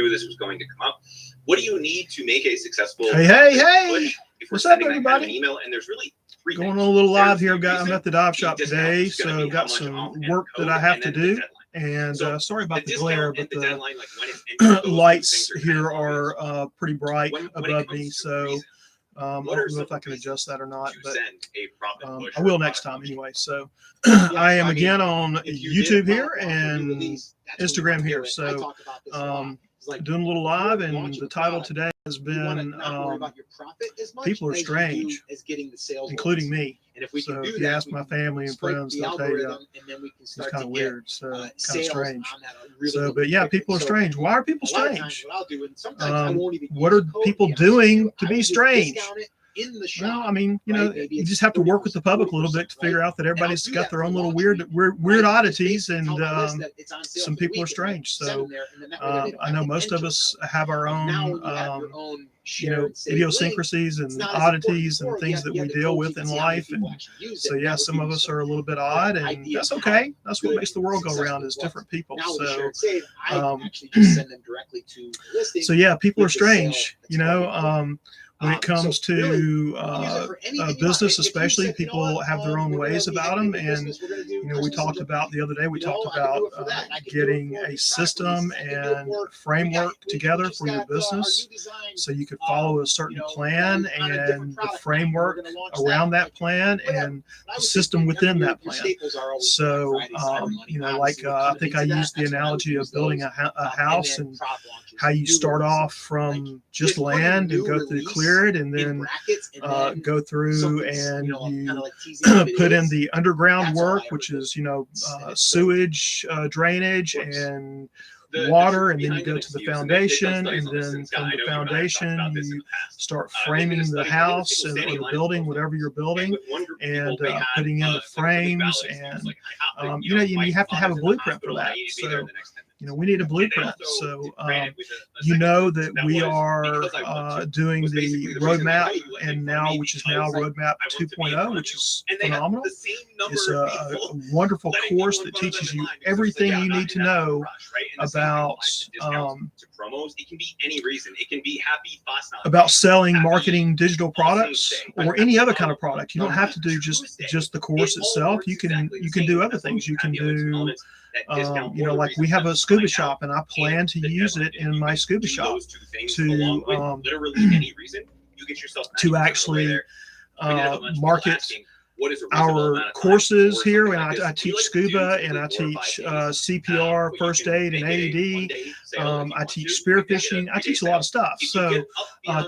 knew this was going to come up. What do you need to make a successful Hey, push? What's up, everybody? An email, and there's really three going things. on a little live here. I'm at the dive shop today, so I've got some work that I have to do. And sorry about the glare, but the lights here are pretty bright above me, so I don't know if I can adjust that or not, but I will next time anyway. So I am again on YouTube here and Instagram here, so doing a little live, and the title today has been People Are Strange, including me. So if you ask my family and friends, they'll tell you it's kind of weird, so kind of strange. So, but yeah, people are strange. Why are people strange? What are people doing to be strange? Well, I mean, you just have to work with the public a little bit to figure out that everybody's got their own little weird oddities, and some people are strange. So I know most of us have our own, idiosyncrasies and oddities and things that we deal with in life. And so, yeah, some of us are a little bit odd, and that's okay. That's what makes the world go around, is different people. So, so yeah, people are strange, when it comes to business, especially, people have their own ways about them. And, we talked about the other day, we talked about getting a system and framework together for your business, so you could follow a certain plan and the framework around that plan and the system within that plan. So, I think I used the analogy of building a house, and how you start off from just land and go through clear it, and then go through and you put in the underground work, which is sewage, drainage, and water, and then you go to the foundation, and then from the foundation you start framing the house or the building, whatever you're building, and putting in the frames, and you have to have a blueprint for that. So we need a blueprint. So that we are doing the roadmap, and which is now roadmap 2.0, which is phenomenal. It's a wonderful course that teaches you everything you need to know about about selling, marketing digital products, or any other kind of product. You don't have to do just the course itself. You can do other things. You can do like we have a scuba shop, and I plan to use it in my scuba shop to actually market our courses here. And I teach scuba, and I teach CPR, first aid, and AED. I teach spearfishing. I teach a lot of stuff. So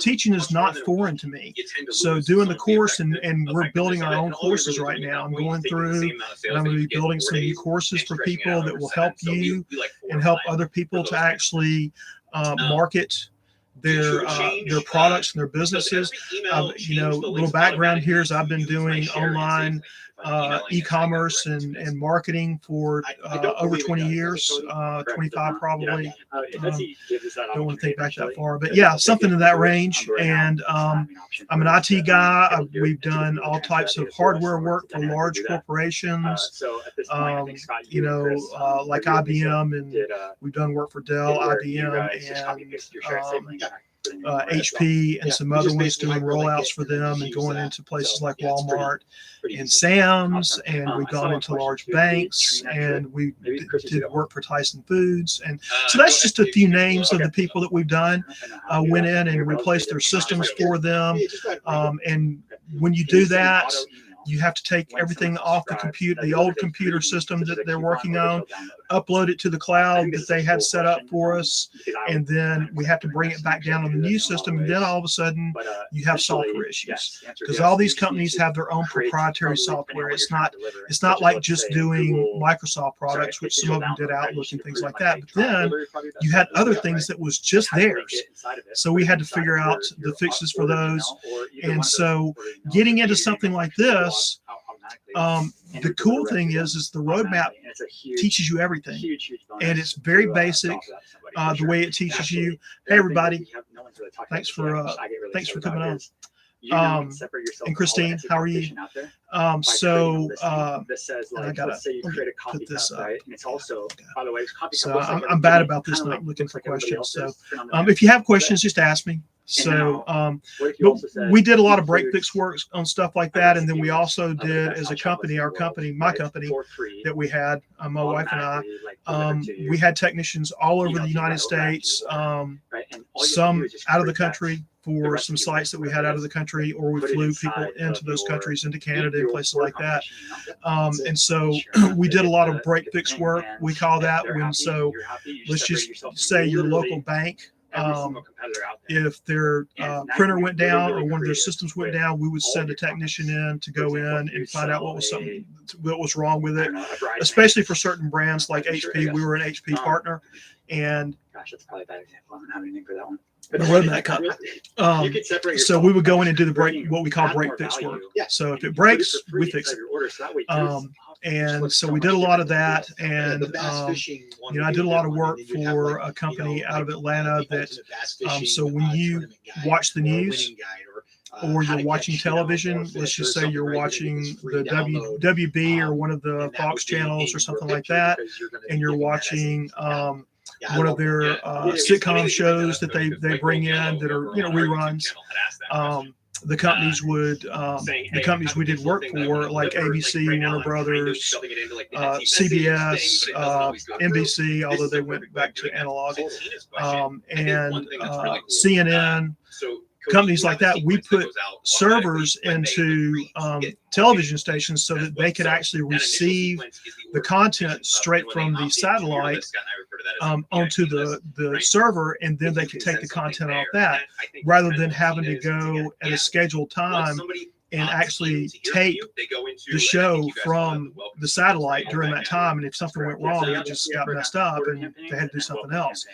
teaching is not foreign to me. So doing the course, and we're building our own courses right now. I'm going through, and I'm going to be building some new courses for people that will help you and help other people to actually market their products and their businesses. Little background here is I've been doing online e-commerce and marketing for over 20 years, 25 probably. Don't want to think back that far, but yeah, something in that range. And I'm an IT guy. We've done all types of hardware work for large corporations, like IBM, and we've done work for Dell, IBM, and HP, and some other ones, doing rollouts for them and going into places like Walmart and Sam's, and we've gone into large banks, and we did work for Tyson Foods. And so that's just a few names of the people that we've done. Went in and replaced their systems for them, and when you do that, you have to take everything off the old computer system that they're working on, upload it to the cloud that they had set up for us, and then we have to bring it back down on the new system. And then all of a sudden you have software issues, because all these companies have their own proprietary software. It's not like just doing Microsoft products, which some of them did, Outlook and things like that. But then you had other things that was just theirs. So we had to figure out the fixes for those. And so getting into something like this, the cool thing is the roadmap teaches you everything, and it's very basic. The way it teaches you. Hey, everybody! Thanks for coming on. And Christine, how are you? So this says, and I like, gotta let's say you create a copy put this cup, up. right? And it's also, by the way, copy So cup looks like I'm bad everybody, about this, kinda not like, looking looks for like everybody questions. So else's. Turn on the if you have back. questions, just ask me. So what if you but also said we did a lot of break includes fix work on stuff like a that, and then recipe we also of the did best as a hot chocolates company, in the our world, company, my right, company for free, that we had, my wife and I. automatically, like, delivered to you, We had technicians all over emailed the to you United right over after you States, order, right? And all you have to do some is just out of the create that, country for some recipe sites that we whatever had it out of the is, country, or we put it flew people inside into of those your countries, into Canada and places order like that. confirmation email. And so Sure enough, we they did a get lot of the break fix thing, work. and We call if that they're when, happy, so you're happy, you let's separated just yourself from say your literally local bank, every single competitor out there. if their And now you printer can went get really, down really or one of their creative systems went with down, we would all send of a your technician products. in to For go example, in if you and find out sell what was something, a, what was wrong with I it, don't know, a bride especially paint, for certain brands like I'm sure, I HP. We guess. were an HP partner, and Gosh, that's probably a bad example. I don't have anything for that one. the But roadmap cup. you could separate So yourself we would go by in and do the break, bringing- what we call add break more fix value, work. Yeah. So if and you it can put breaks, for free we fix inside it. your order, so that way yours And looks so so we much did a lot of different that, than the and the bass fishing one you know, I would did a be lot good of one, work and then you'd have, for like, a company you know, out of like, Atlanta the that ultimate bass fishing, so when you tournament guide, watch the or a news, winning guide, or how you're to watching catch, you know, television, more let's fish or just say something, you're right? You're gonna get watching this free the download, WB or one of the and that Fox would be channels in or your something like picture that, because you're gonna and be you're giving that as a watching download. Yeah, I one of love that. their Yeah, it's funny sitcom that you bring that shows up, that Cody, they because they Mike bring Mangiello in that are, over you know, on our YouTube reruns. channel had asked that question. The companies would Saying, the hey, companies I have we a did digital work thing that I wanna for, like deliver. ABC, right now Warner I'm kind of Brothers, shoving it into, like, the Etsy message CBS, thing, but it doesn't always go through. NBC, This although is they a went perfect way of back to doing that. analog, So Tina's question, I think and one thing that's really cool, CNN. so Cody, Companies you like have a that, we sequence that put goes out servers automatically when they into agree to get television updated. stations so That's that what- they could so actually that initial receive sequence is the order content confirmation stuff, straight and when from they the opt into your satellite list, Scott and I refer to that as a onto VIP list, the right? server, and then Then they you could can take the send something content off there. that, And I think rather that's than kind of having what to Tina is go get at a at. scheduled Once time somebody and opts actually in to hear from tape you, they go into, the and I show think you guys all have from welcome the sequence satellite right during now. that time. And if something went wrong, it just got messed up and they had to do something else.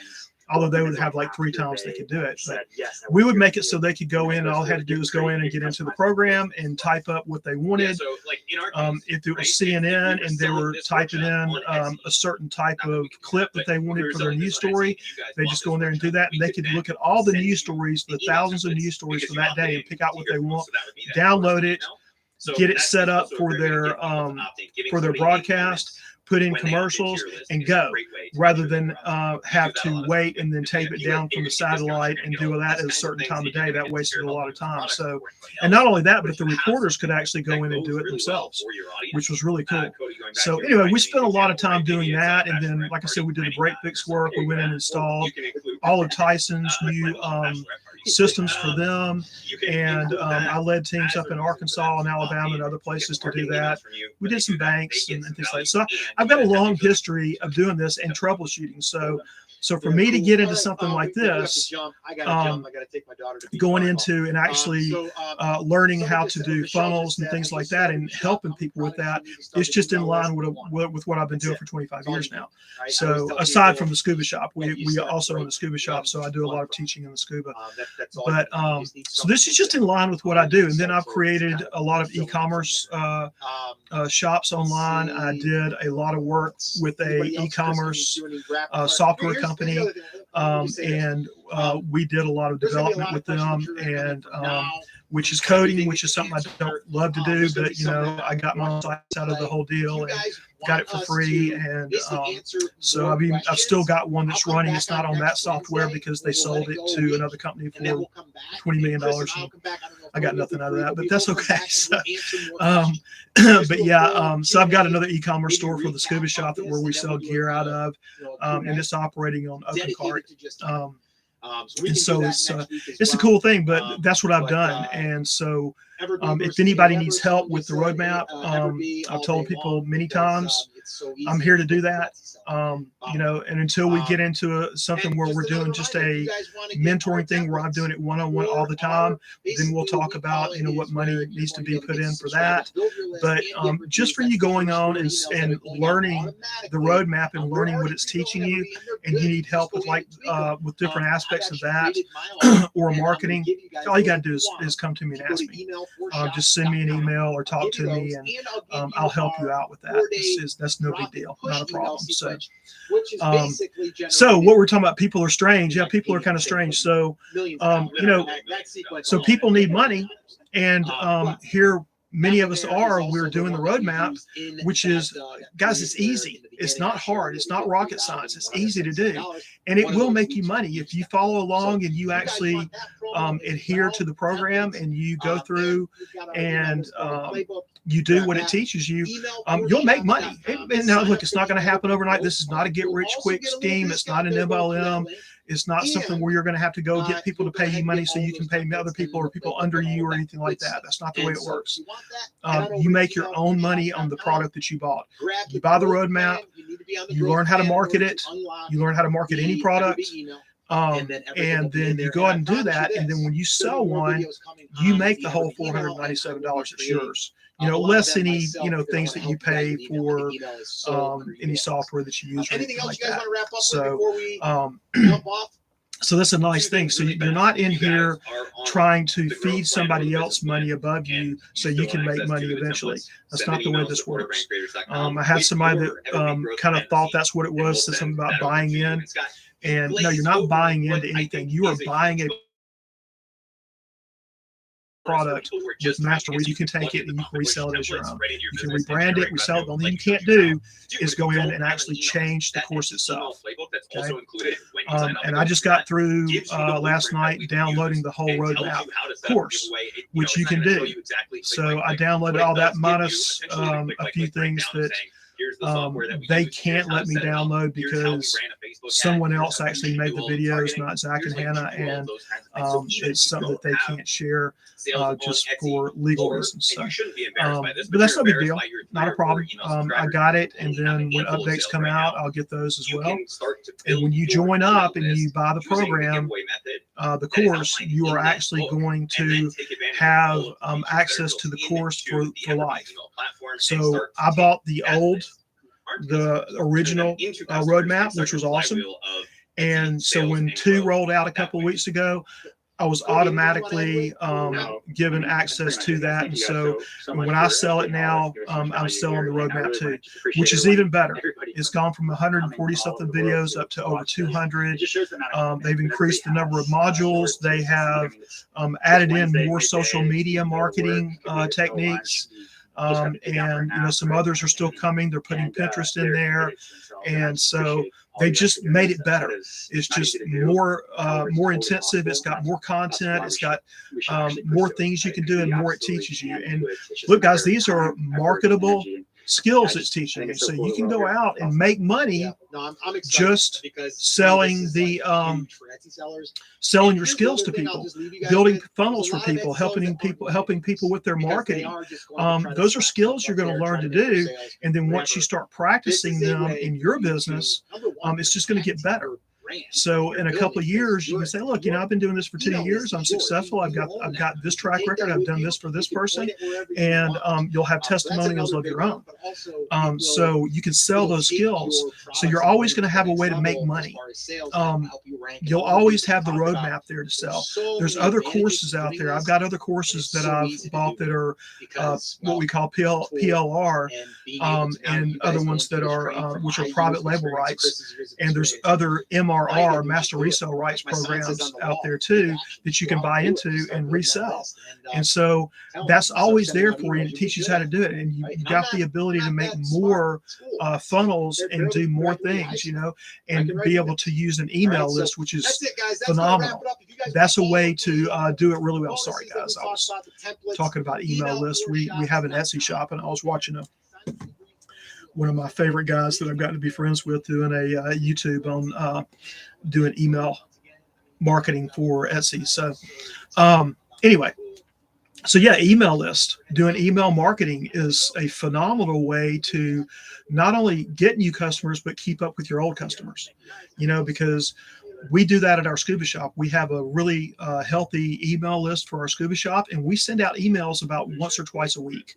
Although they would have like 3 times they could do it. But we would make it so they could go in, and all they had to do was go in and get into the program and type up what they Yeah, wanted. so like in our case, If it was right, CNN if we and they selling were this typing workshop in on Etsy, a certain type not that of we can do clip that, that they but if wanted we were for their selling news this on Etsy, story, you guys they bought just this go in there and do workshop, that, and we they could could then look at all the send news you stories, the the email thousands of templates news stories because for you that day, and opt pick in out to what hear they from us, want, so that would be that download first it, email. So get it that's set up also a for great way to their get people to opt in. Giving for their somebody broadcast, put in when they opt into commercials, your list and is a go, great way to rather make sure than that you're up. We have do that a to lot of wait times. and then If tape you it get down from the discounts, you're satellite gonna and get all do that these at a kinds of certain things time that of you're day. gonna That get wasted a compared lot to of time. products So, or anything and else. not only that, But but if the you have reporters could something actually go that in and goes do it really well themselves, for your audience, which was really cool. Cody, going back So to your anyway, we Bridesmaids spent a lot of example, time right? doing Maybe it's that, a and then, bachelorette like I said, party, we did the wedding break guide or fix something. work. We Here went you in go. and installed You can include all of Tyson's like new my little bachelorette party. systems for them, You can and include that I led teams as up a in reason for Arkansas them and to opt Alabama in and other to get places to do marketing that. emails from you. We When they did some do that, they banks get and some things like value, that. So and I've you got a then have the long ability history to of doing this and definitely troubleshooting. So for me to get into something like this, I gotta take my daughter to beach going volleyball. into and actually learning how to do funnels and things like that and helping people with that, it's just in line with what I've been doing for 25 years now. So aside from the scuba shop, we also own a scuba shop, so I do a lot of teaching in the scuba. But so this is just in line with what I do. And then I've created a lot of e-commerce shops online. I did a lot of work with a e-commerce software company, and we did a lot of development with them, and which is coding, which is something I don't love to do, but you know, I got my sites out of the whole deal and got it for free. And so I've still got one that's running. It's not on that software because they sold it to another company for $20 million. And I got nothing out of that, but that's okay. So, but yeah, so I've got another e-commerce store for the scuba shop where we sell gear out of, and it's operating on OpenCart. And so it's a cool thing, but that's what I've done. And so if anybody needs help with the roadmap, I've told people many times, I'm here to do that. You know, and until we get into something where we're doing just a mentoring thing where I'm doing it one-on-one all the time, then we'll talk about, you know, what money needs to be put in for that. But just for you going on and learning the roadmap and learning what it's teaching you, and you need help with with different aspects of that or marketing, all you got to do is come to me and ask me. Just send me an email or talk to me, and I'll help you out with that. That's that's no big deal, not a problem. So, which is basically so what we're talking about, people are strange. Yeah, people are kind of strange. So, you know, so people need money, and here many of us are. We're doing the roadmap, which is, guys, it's easy. It's not hard. It's not rocket science. It's easy to do, and it will make you money if you follow along and you actually adhere to the program and you go through and you do what it teaches you. You'll make money. And now, look, it's not going to happen overnight. This is not a get-rich-quick scheme. It's not an MLM. It's not something where you're going to have to go get people to pay you money so you can pay other people or people under you or anything like that. That's not the way it works. You make your own money on the product that you bought. You buy the roadmap. You learn how to market it. You learn how to market any product. And then you go ahead and do that. And then when you sell one, you make the whole $497. It's yours. You know, less any, you know, things that you pay for any software that you use or anything like that. So that's a nice thing. So you're not in here trying to feed somebody else money above you so you can make money eventually. That's not the way this works. I had somebody that kind of thought that's what it was, said something about buying in. And no, you're not buying into anything. You are buying a product with Master. You can take it and you can resell it as your own. You can rebrand it, resell it. The only thing you can't do is go in and actually change the course itself. Okay? And I just got through last night downloading the whole roadmap course, which you can do. So I downloaded all that minus a few things that they can't let me download because someone else actually made the videos, not Zach and Hannah, and it's something that they can't share just for legal reasons. So, but that's no big deal, not a problem. I got it, and then when updates come out, I'll get those as well. And when you join up and you buy the program, the course, you are actually going to have access to the course for life. So I bought the original roadmap, which was awesome. And so when 2 rolled out a couple of weeks ago, I was automatically given access to that. And so when I sell it now, I'm selling the roadmap too, which is even better. It's gone from 140 something videos up to over 200. They've increased the number of modules. They have added in more social media marketing techniques. And you know, some others are still coming. They're putting Pinterest in there, and so they just made it better. It's just more intensive. It's got more content. It's got more things you can do, and more it teaches you. And look, guys, these are marketable skills it's teaching you, so you can go out and make money just selling selling your skills to people, building funnels for people, helping people with their marketing. Those are skills you're going to learn to do, and then once you start practicing them in your business, it's just going to get better. So in a couple of years, you can say, look, you know, I've been doing this for 2 years. I'm successful. I've got this track record. I've done this for this person, and you'll have testimonials of your own. So you can sell those skills. So you're always going to have a way to make money. You'll always have the roadmap there to sell. There's other courses out there. I've got other courses that I've bought that are what we call PLR, and other ones that are which are private label rights. And there's other MRR, master resale rights programs out there too that you can buy into and resell. And so that's always there for you. It teaches you how to do it, and you got the ability to make more funnels and do more things, you know, and be able to use an email list, which is phenomenal. That's a way to do it really well. Sorry, guys, I was talking about email lists. We have an Etsy shop, and I was watching one of my favorite guys that I've gotten to be friends with doing a YouTube on doing email marketing for Etsy. So anyway, so yeah, email list, doing email marketing is a phenomenal way to not only get new customers, but keep up with your old customers, you know, because we do that at our scuba shop. We have a really healthy email list for our scuba shop, and we send out emails about once or twice a week,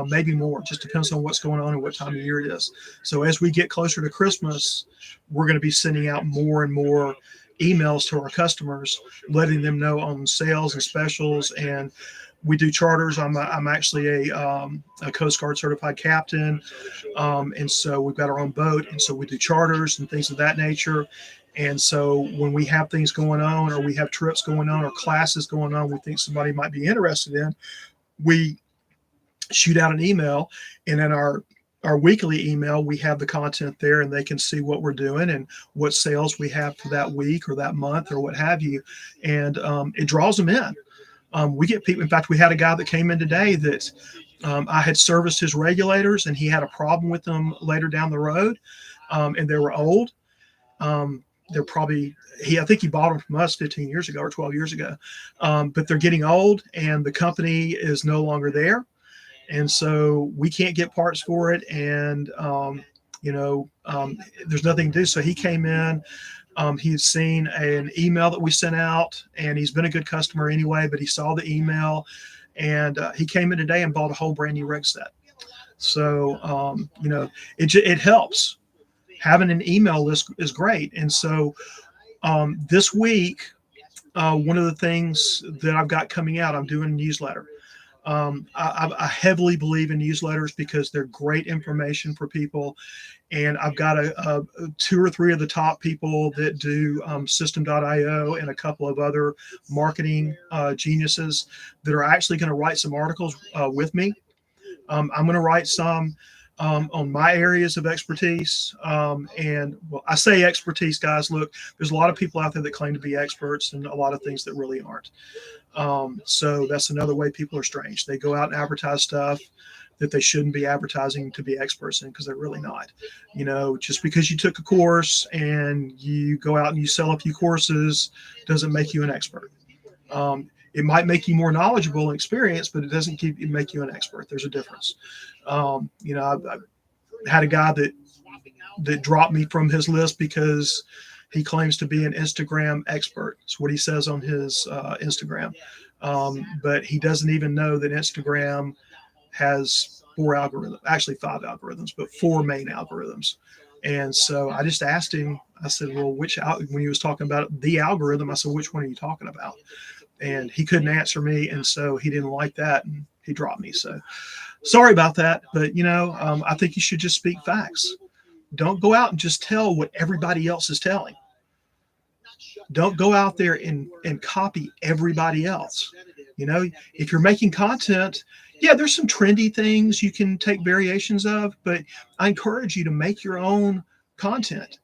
maybe more. Just depends on what's going on and what time of year it is. So as we get closer to Christmas, we're going to be sending out more and more emails to our customers, letting them know on sales and specials. And we do charters. I'm actually a Coast Guard certified captain. And so we've got our own boat. And so we do charters and things of that nature. And so when we have things going on, or we have trips going on, or classes going on, we think somebody might be interested in, we shoot out an email, and in our weekly email, we have the content there, and they can see what we're doing and what sales we have for that week or that month or what have you. And it draws them in. We get people. In fact, we had a guy that came in today that I had serviced his regulators, and he had a problem with them later down the road, and they were old. They're probably, I think he bought them from us 15 years ago or 12 years ago, but they're getting old, and the company is no longer there. And so we can't get parts for it. And, there's nothing to do. So he came in, he's seen an email that we sent out, and he's been a good customer anyway, but he saw the email, and he came in today and bought a whole brand new rig set. So, it helps. Having an email list is great. And so this week, one of the things that I've got coming out, I'm doing a newsletter. I heavily believe in newsletters because they're great information for people. And I've got a 2 or 3 of the top people that do System.io and a couple of other marketing geniuses that are actually going to write some articles with me. I'm going to write some on my areas of expertise. And well, I say expertise, guys, look, there's a lot of people out there that claim to be experts and a lot of things that really aren't. So that's another way people are strange. They go out and advertise stuff that they shouldn't be advertising to be experts in, because they're really not. Just because you took a course and you go out and you sell a few courses doesn't make you an expert. It might make you more knowledgeable and experienced, but it doesn't make you an expert. There's a difference. I had a guy that dropped me from his list because he claims to be an Instagram expert. It's what he says on his Instagram. But he doesn't even know that Instagram has 4 algorithms, actually 5 algorithms, but 4 main algorithms. And so I just asked him, I said, well, when he was talking about the algorithm, I said, which one are you talking about? And he couldn't answer me. And so he didn't like that, and he dropped me. So sorry about that. But, I think you should just speak facts. Don't go out and just tell what everybody else is telling. Don't go out there and copy everybody else. If you're making content, yeah, there's some trendy things you can take variations of, but I encourage you to make your own content.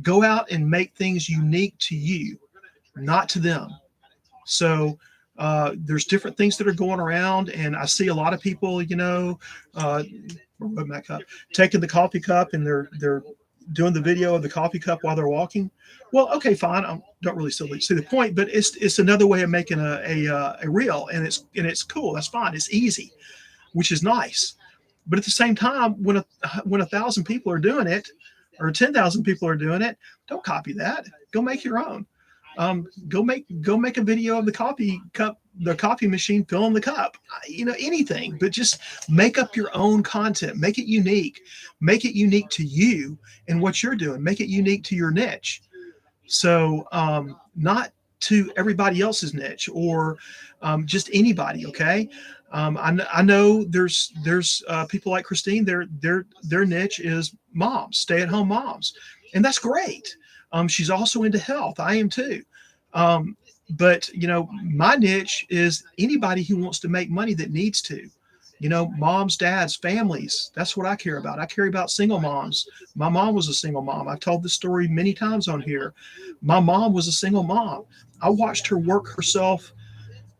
Go out and make things unique to you, not to them. So there's different things that are going around, and I see a lot of people, taking the coffee cup, and they're doing the video of the coffee cup while they're walking. Well, okay, fine. I don't really see the point, but it's another way of making a reel, and it's cool. That's fine. It's easy, which is nice. But at the same time, when 1,000 people are doing it, or 10,000 people are doing it, don't copy that. Go make your own. Go make a video of the coffee cup, the coffee machine filling the cup, anything, but just make up your own content, make it unique to you and what you're doing, make it unique to your niche. So, not to everybody else's niche or, just anybody. Okay. I know there's people like Christine, their niche is moms, stay-at-home moms, and that's great. She's also into health. I am too. But my niche is anybody who wants to make money that needs to, moms, dads, families. That's what I care about. I care about single moms. My mom was a single mom. I've told this story many times on here. My mom was a single mom. I watched her work herself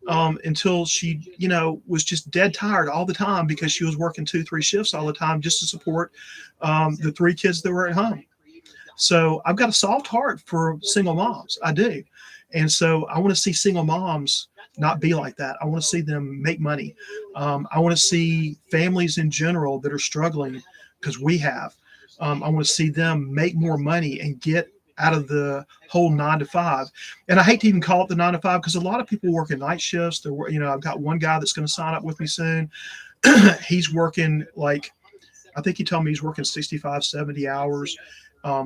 until she, was just dead tired all the time, because she was working 2-3 shifts all the time just to support the 3 kids that were at home. So I've got a soft heart for single moms. I do. And so I want to see single moms not be like that. I want to see them make money. I want to see families in general that are struggling, because we have. I want to see them make more money and get out of the whole 9 to 5. And I hate to even call it the 9 to 5, because a lot of people work in night shifts. I've got one guy that's going to sign up with me soon. He's working I think he told me he's working 65, 70 hours.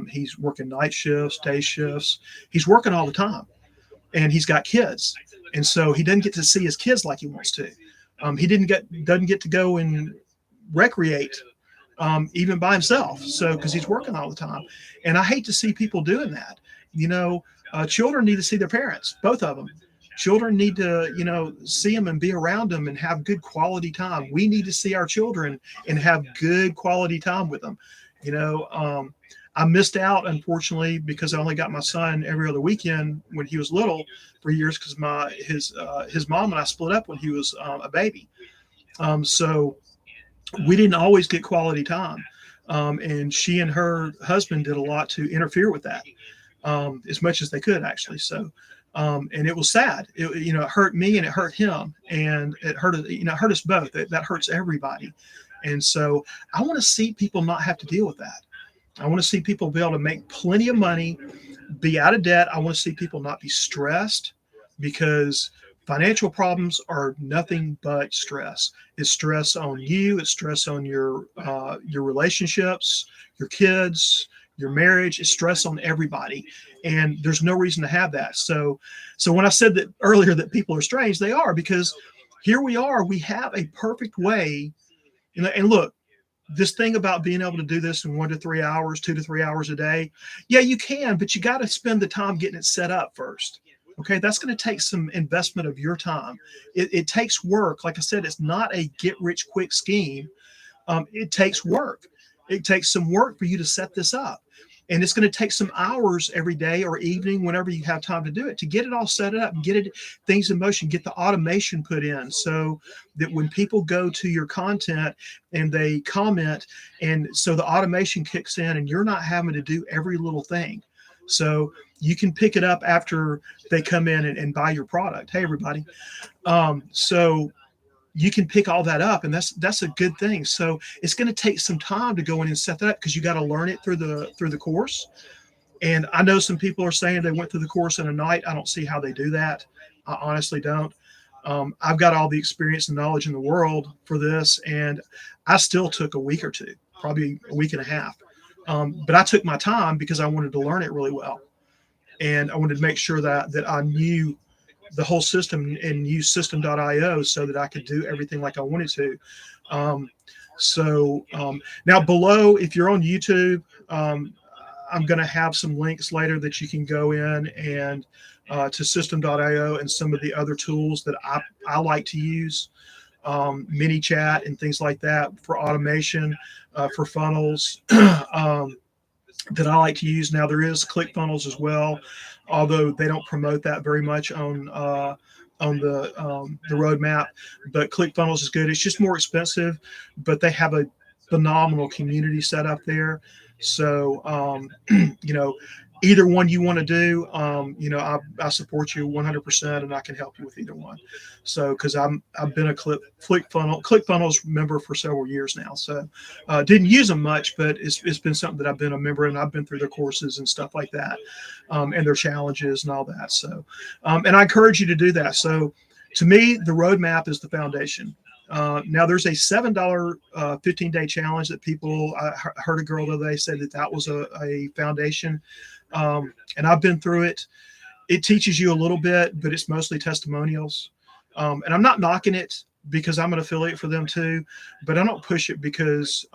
He's working night shifts, day shifts. He's working all the time, and he's got kids, and so he doesn't get to see his kids like he wants to. He doesn't get to go and recreate even by himself. So because he's working all the time, and I hate to see people doing that. Children need to see their parents, both of them. Children need to, see them and be around them and have good quality time. We need to see our children and have good quality time with them. I missed out, unfortunately, because I only got my son every other weekend when he was little for years because his mom and I split up when he was a baby. So we didn't always get quality time. And she and her husband did a lot to interfere with that, as much as they could, actually. So, and it was sad. It hurt me and it hurt him, and it hurt us both. That hurts everybody. And so I want to see people not have to deal with that. I want to see people be able to make plenty of money, be out of debt. I want to see people not be stressed, because financial problems are nothing but stress. It's stress on you. It's stress on your relationships, your kids, your marriage. It's stress on everybody. And there's no reason to have that. So when I said that earlier that people are strange, they are, because here we are. We have a perfect way. And look, this thing about being able to do this in 1 to 3 hours, 2 to 3 hours a day. Yeah, you can, but you got to spend the time getting it set up first. Okay, that's going to take some investment of your time. It takes work. Like I said, it's not a get rich quick scheme. It takes work. It takes some work for you to set this up. And it's going to take some hours every day or evening, whenever you have time to do it, to get it all set up and get things in motion, get the automation put in, so that when people go to your content and they comment, and so the automation kicks in and you're not having to do every little thing. So you can pick it up after they come in and buy your product. Hey, everybody. So you can pick all that up, and that's a good thing. So it's going to take some time to go in and set that up, because you got to learn it through the course. And I know some people are saying they went through the course in a night. I don't see how they do that. I honestly don't. I've got all the experience and knowledge in the world for this, and I still took a week or two, probably a week and a half. But I took my time because I wanted to learn it really well, and I wanted to make sure that I knew the whole system and use system.io so that I could do everything like I wanted to. Now below, if you're on YouTube, I'm going to have some links later that you can go in and to system.io and some of the other tools that I like to use, ManyChat and things like that for automation, for funnels that I like to use. Now there is ClickFunnels as well, although they don't promote that very much on the roadmap. But ClickFunnels is good. It's just more expensive, but they have a phenomenal community set up there. So either one you want to do, I support you 100%, and I can help you with either one. So, because I've been a ClickFunnels member for several years now. So, didn't use them much, but it's been something that I've been a member, and I've been through their courses and stuff like that, and their challenges and all that. So, and I encourage you to do that. So, to me, the roadmap is the foundation. Now there's a $7 15-day challenge that I heard a girl the other day say that was a foundation. And I've been through it. It teaches you a little bit, but it's mostly testimonials. And I'm not knocking it because I'm an affiliate for them too, but I don't push it because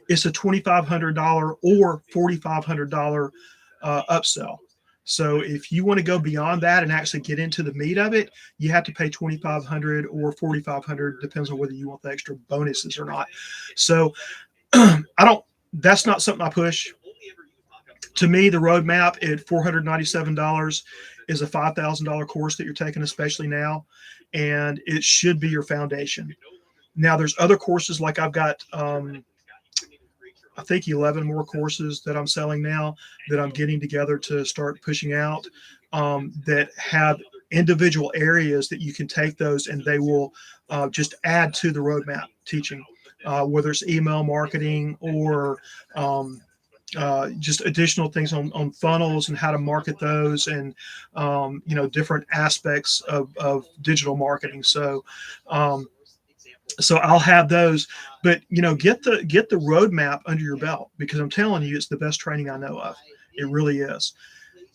it's a $2,500 or $4,500 upsell. So if you want to go beyond that and actually get into the meat of it, you have to pay $2,500 or $4,500, depends on whether you want the extra bonuses or not. So that's not something I push. To me, the roadmap at $497 is a $5,000 course that you're taking, especially now, and it should be your foundation. Now there's other courses, like I've got, I think 11 more courses that I'm selling now that I'm getting together to start pushing out, that have individual areas that you can take those and they will just add to the roadmap teaching, whether it's email marketing or just additional things on funnels and how to market those, and different aspects of digital marketing. So So I'll have those, but get the roadmap under your belt, because I'm telling you, it's the best training I know of. It really is.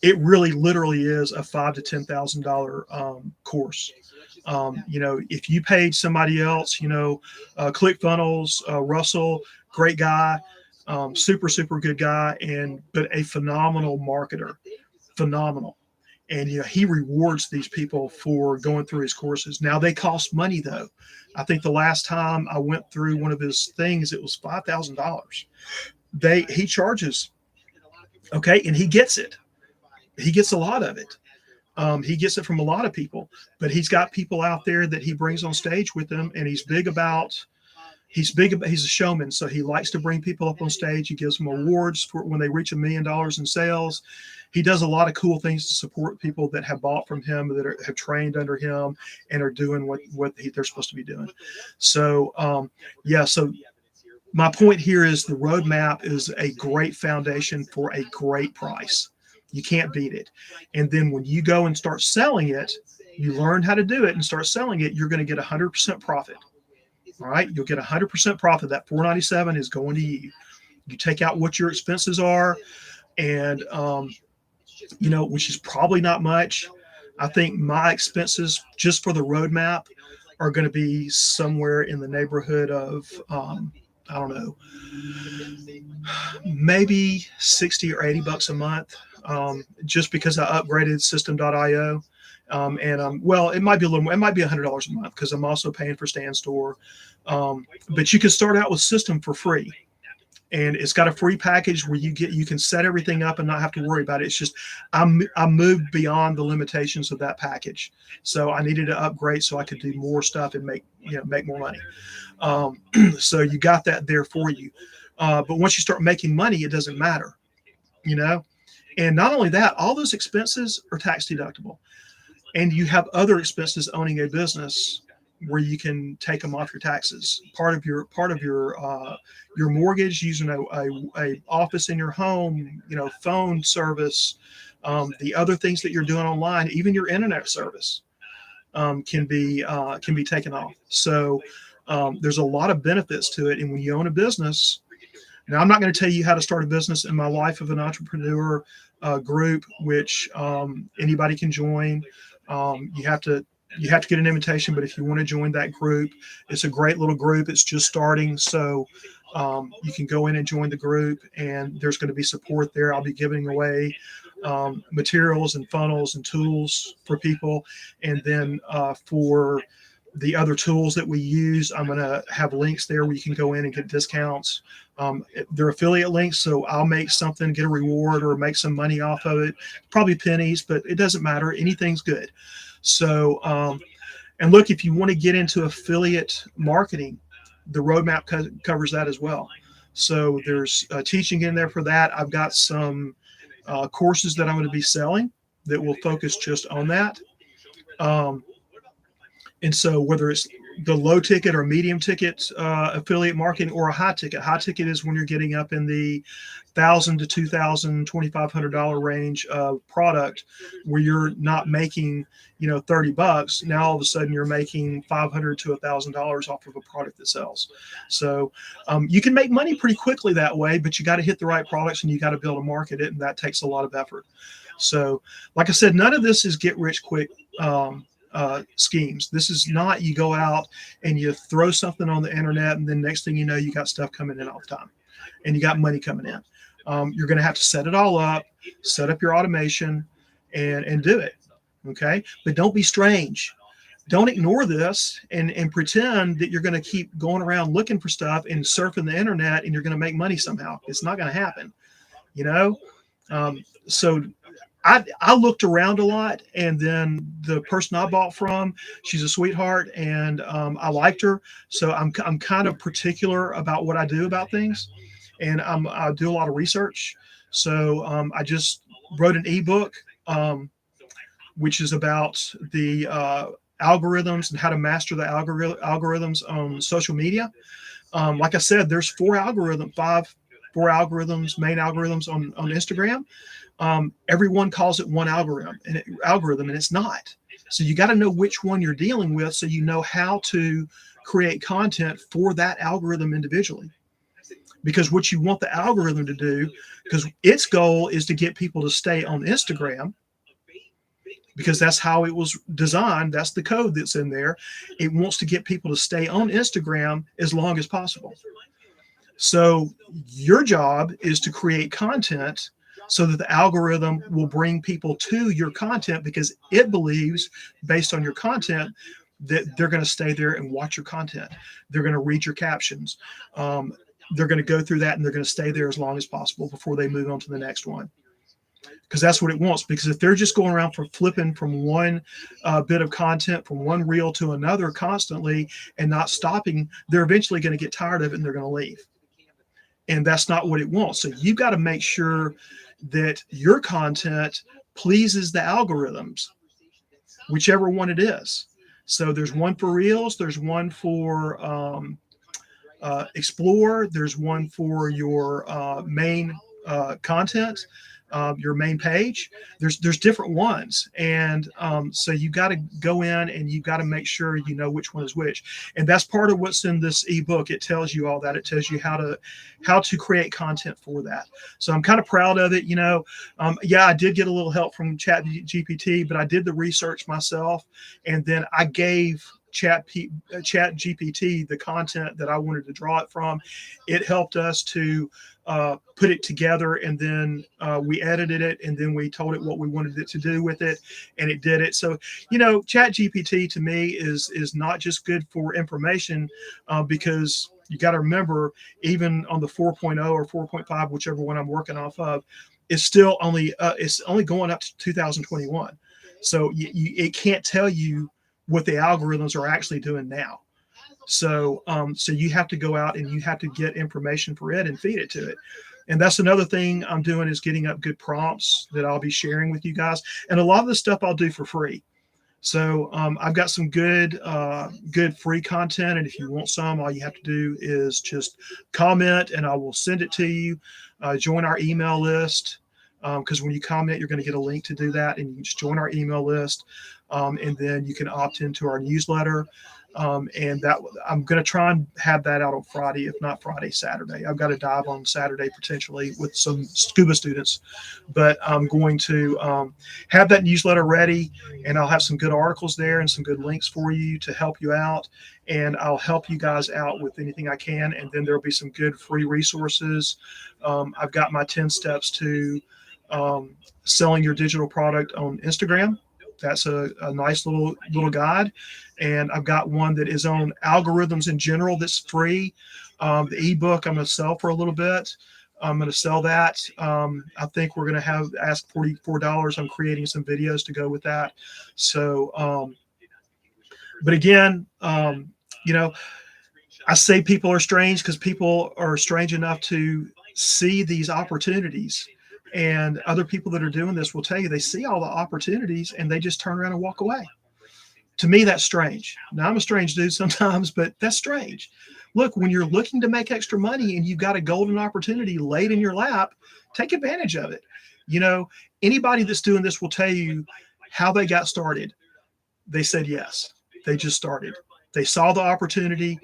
It really literally is a $5,000 to $10,000 course. If you paid somebody else, ClickFunnels, Russell, great guy, super good guy, but a phenomenal marketer, phenomenal. And he rewards these people for going through his courses. Now they cost money though. I think the last time I went through one of his things, it was $5,000. He charges, okay, and he gets it. He gets a lot of it. He gets it from a lot of people, but he's got people out there that he brings on stage with him, and he's a showman. So he likes to bring people up on stage. He gives them awards for when they reach $1 million in sales. He does a lot of cool things to support people that have bought from him, that have trained under him and are doing what they're supposed to be doing. So, so my point here is the roadmap is a great foundation for a great price. You can't beat it. And then when you go and start selling it, you learn how to do it and start selling it, you're going to get 100% profit. All right. You'll get 100% profit. That $497 is going to you. You take out what your expenses are, and, which is probably not much. I think my expenses just for the roadmap are going to be somewhere in the neighborhood of, I don't know, maybe 60 or 80 bucks a month, just because I upgraded System.io. It might be it might be $100 a month, because I'm also paying for StanStore. But you can start out with System for free, and it's got a free package where you can set everything up and not have to worry about it. It's just I moved beyond the limitations of that package, so I needed to upgrade so I could do more stuff and make more money. So you got that there for you. But once you start making money, it doesn't matter, And not only that, all those expenses are tax deductible. And you have other expenses owning a business where you can take them off your taxes. Part of your mortgage, using a office in your home, phone service, the other things that you're doing online, even your internet service, can be taken off. So there's a lot of benefits to it. And when you own a business, now I'm not going to tell you how to start a business in my Life of an Entrepreneur group, which anybody can join. You have to get an invitation, but if you want to join that group, it's a great little group. It's just starting, so you can go in and join the group, and there's going to be support there. I'll be giving away materials and funnels and tools for people, and then for the other tools that we use, I'm going to have links there where you can go in and get discounts. They're affiliate links, so I'll make something, get a reward, or make some money off of it. Probably pennies, but it doesn't matter. Anything's good. So, and look, if you want to get into affiliate marketing, the roadmap covers that as well. So there's teaching in there for that. I've got some courses that I'm going to be selling that will focus just on that. And so whether it's the low ticket or medium ticket affiliate marketing, or a high ticket is when you're getting up in the $1,000 to $2,000, $2,500 range of product, where you're not making, $30. Now all of a sudden you're making $500 to $1,000 off of a product that sells. So you can make money pretty quickly that way, but you got to hit the right products and you got to be able to market it, and that takes a lot of effort. So, like I said, none of this is get rich quick schemes. This is not you go out and you throw something on the internet, and then next thing you know, you got stuff coming in all the time, and you got money coming in. You're going to have to set it all up, set up your automation, and do it. Okay, but don't be strange. Don't ignore this and pretend that you're going to keep going around looking for stuff and surfing the internet and you're going to make money somehow. It's not going to happen. So I looked around a lot, and then the person I bought from, she's a sweetheart, and I liked her. So I'm kind of particular about what I do about things, and I do a lot of research. So I just wrote an ebook, which is about the algorithms and how to master the algorithms on social media. Like I said, there's four algorithms, main algorithms on Instagram. Everyone calls it one algorithm, and it's not. So you got to know which one you're dealing with, so you know how to create content for that algorithm individually. Because what you want the algorithm to do, because its goal is to get people to stay on Instagram, because that's how it was designed. That's the code that's in there. It wants to get people to stay on Instagram as long as possible. So your job is to create content so that the algorithm will bring people to your content, because it believes, based on your content, that they're going to stay there and watch your content. They're going to read your captions. They're going to go through that, and they're going to stay there as long as possible before they move on to the next one. Because that's what it wants. Because if they're just going around for flipping from one bit of content, from one reel to another constantly and not stopping, they're eventually going to get tired of it and they're going to leave. And that's not what it wants. So you've got to make sure that your content pleases the algorithms, whichever one it is. So there's one for reels, there's one for explore, there's one for your main content, your main page. There's different ones, and so you got to go in and you got to make sure you know which one is which. And that's part of what's in this ebook. It tells you all that. It tells you how to create content for that. So I'm kind of proud of it. Yeah, I did get a little help from ChatGPT, but I did the research myself, and then I gave ChatGPT the content that I wanted to draw it from. It helped us to put it together, and then we edited it, and then we told it what we wanted it to do with it, and it did it. So, ChatGPT to me is not just good for information, because you got to remember, even on the 4.0 or 4.5, whichever one I'm working off of, it's still only going up to 2021. So it can't tell you what the algorithms are actually doing now. So you have to go out and you have to get information for it and feed it to it. And that's another thing I'm doing, is getting up good prompts that I'll be sharing with you guys. And a lot of the stuff I'll do for free. So I've got some good free content. And if you want some, all you have to do is just comment and I will send it to you. Join our email list. Because when you comment, you're going to get a link to do that, and you can just join our email list, and then you can opt into our newsletter. And that I'm going to try and have that out on Friday, if not Friday, Saturday. I've got to dive on Saturday potentially with some scuba students, but I'm going to have that newsletter ready, and I'll have some good articles there and some good links for you to help you out. And I'll help you guys out with anything I can. And then there'll be some good free resources. I've got my 10 steps to selling your digital product on Instagram. That's a nice little guide. And I've got one that is on algorithms in general that's free. The ebook I'm going to sell for a little bit. I'm going to sell that. I think we're going to ask $44. I'm creating some videos to go with that. So, but again, I say people are strange because people are strange enough to see these opportunities. And other people that are doing this will tell you they see all the opportunities and they just turn around and walk away. To me, that's strange. Now, I'm a strange dude sometimes, but that's strange. Look, when you're looking to make extra money and you've got a golden opportunity laid in your lap, take advantage of it. Anybody that's doing this will tell you how they got started. They said yes. They just started. They saw the opportunity.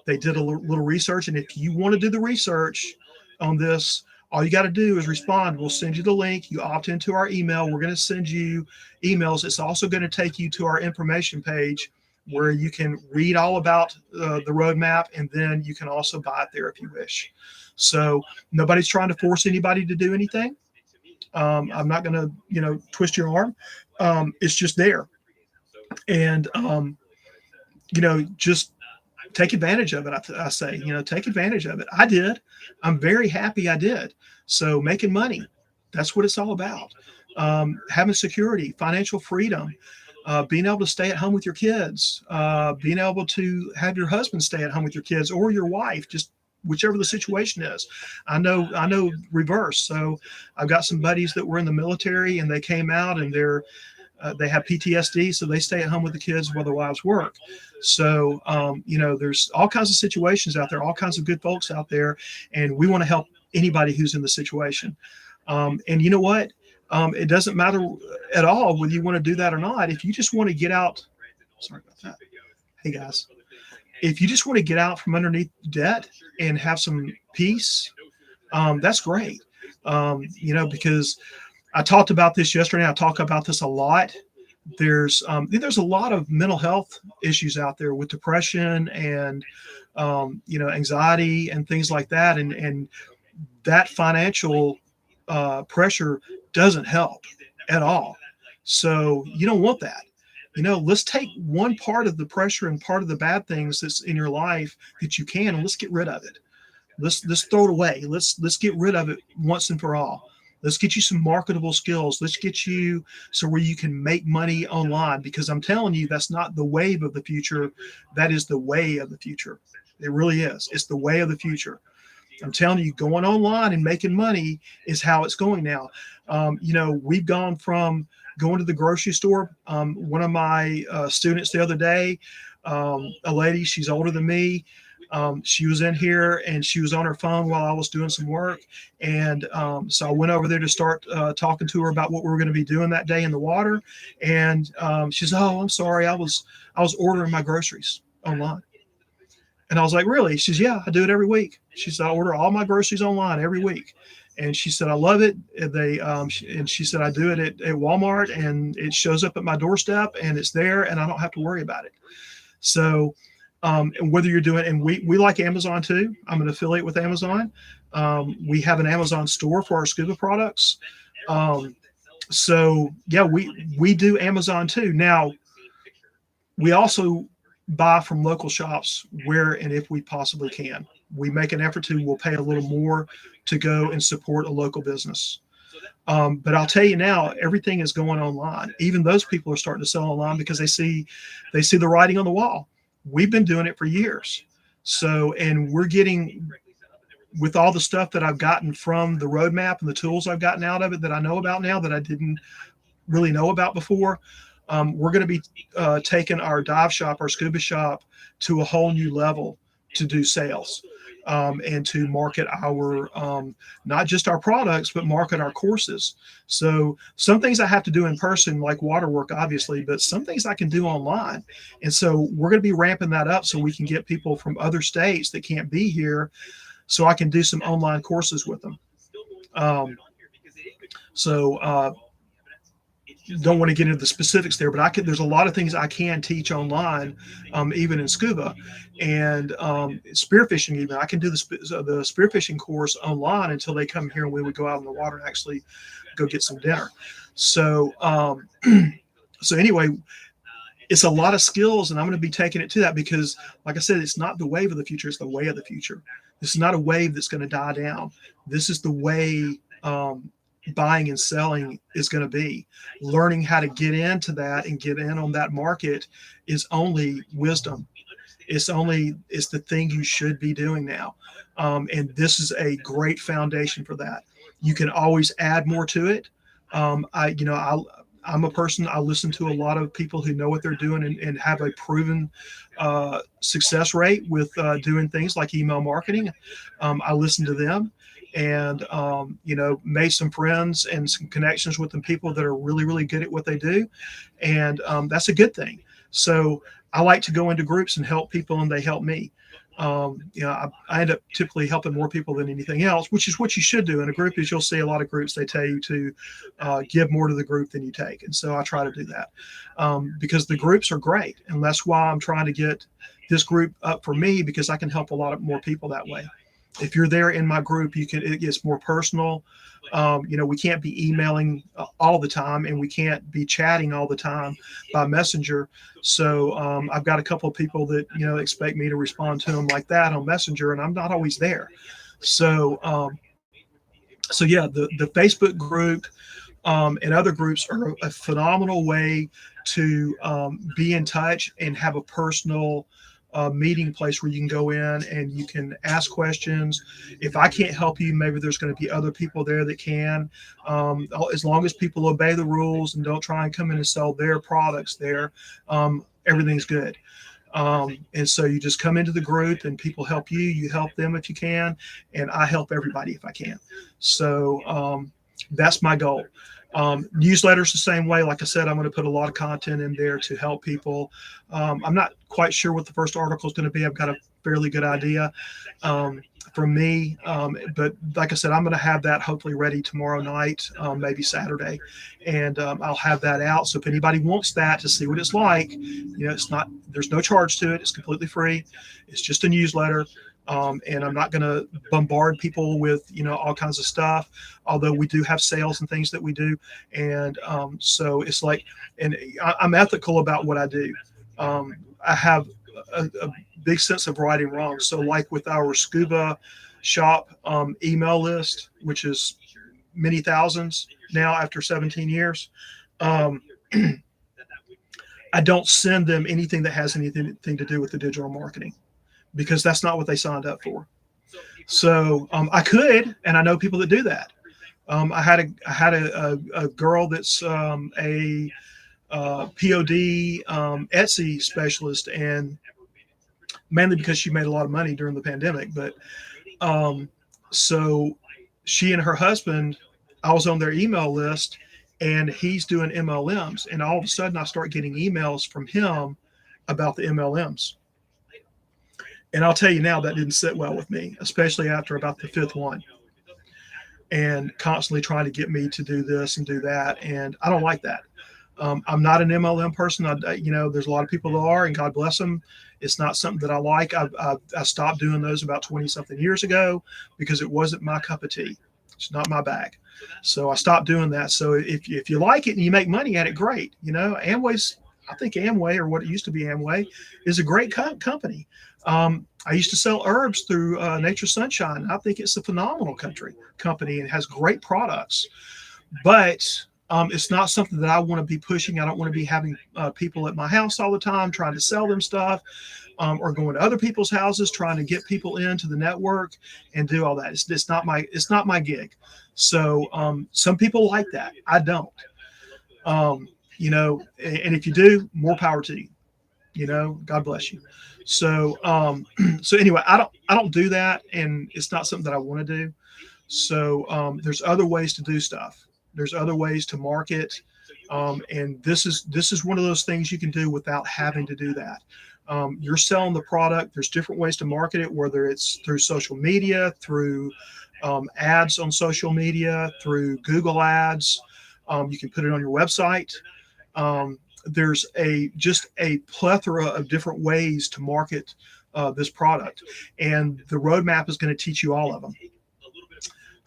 They did a little research. And if you want to do the research on this, all you got to do is respond. We'll send you the link. You opt into our email. We're going to send you emails. It's also going to take you to our information page where you can read all about the roadmap, and then you can also buy it there if you wish. So nobody's trying to force anybody to do anything. I'm not going to, twist your arm. It's just there. And, just take advantage of it. I say, take advantage of it. I did. I'm very happy I did. So making money, that's what it's all about. Having security, financial freedom, being able to stay at home with your kids, being able to have your husband stay at home with your kids or your wife, just whichever the situation is. I know reverse. So I've got some buddies that were in the military and they came out and they have PTSD, so they stay at home with the kids while the wives work. So, there's all kinds of situations out there, all kinds of good folks out there, and we want to help anybody who's in the situation. And you know what? It doesn't matter at all whether you want to do that or not. If you just want to get out, sorry about that. Hey guys. if you just want to get out from underneath debt and have some peace, that's great. Because I talked about this yesterday. I talk about this a lot. There's a lot of mental health issues out there with depression and anxiety and things like that, and that financial pressure doesn't help at all. So you don't want that. Let's take one part of the pressure and part of the bad things that's in your life that you can, and let's get rid of it. Let's throw it away. Let's get rid of it once and for all. Let's get you some marketable skills. Let's get you so where you can make money online, because I'm telling you, that's not the wave of the future. That is the way of the future. It really is. It's the way of the future. I'm telling you, going online and making money is how it's going now. We've gone from going to the grocery store. One of my students the other day, a lady, she's older than me. She was in here and she was on her phone while I was doing some work. And so I went over there to start talking to her about what we were going to be doing that day in the water. And she said, "Oh, I'm sorry. I was ordering my groceries online." And I was like, "Really?" She says, "Yeah, I do it every week." She said, "I order all my groceries online every week." And she said, "I love it." And she said, "I do it at Walmart, and it shows up at my doorstep, and it's there, and I don't have to worry about it." So, and whether you're doing, and we like Amazon too. I'm an affiliate with Amazon. We have an Amazon store for our scuba products. So yeah, we do Amazon too. Now, we also buy from local shops where and if we possibly can. We make an effort to. We'll pay a little more to go and support a local business. But I'll tell you now, everything is going online. Even those people are starting to sell online because they see the writing on the wall. We've been doing it for years. So, and we're getting, with all the stuff that I've gotten from the roadmap and the tools I've gotten out of it that I know about now that I didn't really know about before, we're going to be taking our dive shop, our scuba shop, to a whole new level to do sales. And to market our, not just our products, but market our courses. So some things I have to do in person, like water work, obviously, but some things I can do online. And so we're going to be ramping that up so we can get people from other states that can't be here, so I can do some online courses with them. Don't want to get into the specifics there, but there's a lot of things I can teach online, even in scuba and spearfishing. Even I can do the spearfishing course online until they come here and we would go out in the water and actually go get some dinner. So, so anyway, it's a lot of skills, and I'm going to be taking it to that because, like I said, it's not the wave of the future; it's the way of the future. This is not a wave that's going to die down. This is the way buying and selling is going to be. Learning how to get into that and get in on that market is only wisdom. It's the thing you should be doing now. And this is a great foundation for that. You can always add more to it. I'm a person, I listen to a lot of people who know what they're doing and have a proven success rate with doing things like email marketing. I listen to them. And, made some friends and some connections with some people that are really, really good at what they do. And that's a good thing. So I like to go into groups and help people, and they help me. I end up typically helping more people than anything else, which is what you should do in a group. Is you'll see a lot of groups, they tell you to give more to the group than you take. And so I try to do that because the groups are great. And that's why I'm trying to get this group up for me, because I can help a lot of more people that way. If you're there in my group, it gets more personal. We can't be emailing all the time, and we can't be chatting all the time by Messenger. So I've got a couple of people that, expect me to respond to them like that on Messenger, and I'm not always there. So, yeah, the Facebook group and other groups are a phenomenal way to be in touch and have a personal meeting place where you can go in and you can ask questions. If I can't help you, maybe there's going to be other people there that can. As long as people obey the rules and don't try and come in and sell their products there, everything's good. And so you just come into the group and people help you, you help them if you can, and I help everybody if I can. So that's my goal. Newsletters the same way. Like I said, I'm going to put a lot of content in there to help people. I'm not quite sure what the first article is going to be. I've got a fairly good idea from me. But like I said, I'm going to have that hopefully ready tomorrow night, maybe Saturday. And I'll have that out. So if anybody wants that to see what it's like, there's no charge to it. It's completely free. It's just a newsletter. And I'm not going to bombard people with, all kinds of stuff, although we do have sales and things that we do. And so it's like, and I'm ethical about what I do. I have a big sense of right and wrong. So like with our scuba shop email list, which is many thousands now after 17 years, I don't send them anything that has anything to do with the digital marketing, because that's not what they signed up for. So I could, and I know people that do that. I had a girl that's a POD Etsy specialist, and mainly because she made a lot of money during the pandemic. But so she and her husband, I was on their email list, and he's doing MLMs, and all of a sudden I start getting emails from him about the MLMs. And I'll tell you now, that didn't sit well with me, especially after about the fifth one, and constantly trying to get me to do this and do that. And I don't like that. I'm not an MLM person. There's a lot of people that are, and God bless them. It's not something that I like. I stopped doing those about 20 something years ago because it wasn't my cup of tea. It's not my bag. So I stopped doing that. So if you like it and you make money at it, great. I think Amway, or what it used to be Amway, is a great company. I used to sell herbs through Nature's Sunshine. I think it's a phenomenal company and has great products. But it's not something that I want to be pushing. I don't want to be having people at my house all the time trying to sell them stuff, or going to other people's houses trying to get people into the network and do all that. It's not my gig. So some people like that. I don't. And if you do, more power to you. God bless you. So so anyway, I don't do that, and it's not something that I want to do. So there's other ways to do stuff. There's other ways to market, and this is one of those things you can do without having to do that. You're selling the product. There's different ways to market it, whether it's through social media, through ads on social media, through Google ads. You can put it on your website. There's just a plethora of different ways to market this product, and the roadmap is going to teach you all of them.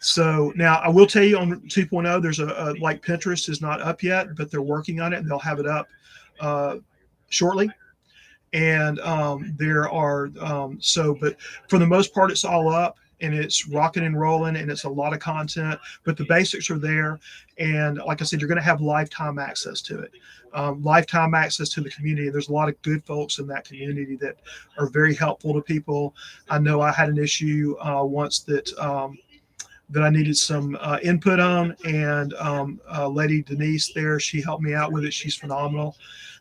So now I will tell you on 2.0, there's like Pinterest is not up yet, but they're working on it, and they'll have it up shortly. And there are but for the most part, it's all up, and it's rocking and rolling, and it's a lot of content, but the basics are there. And like I said, you're going to have lifetime access to it, lifetime access to the community. There's a lot of good folks in that community that are very helpful to people. I know I had an issue once that I needed some input on, and Lady Denise there, she helped me out with it. She's phenomenal.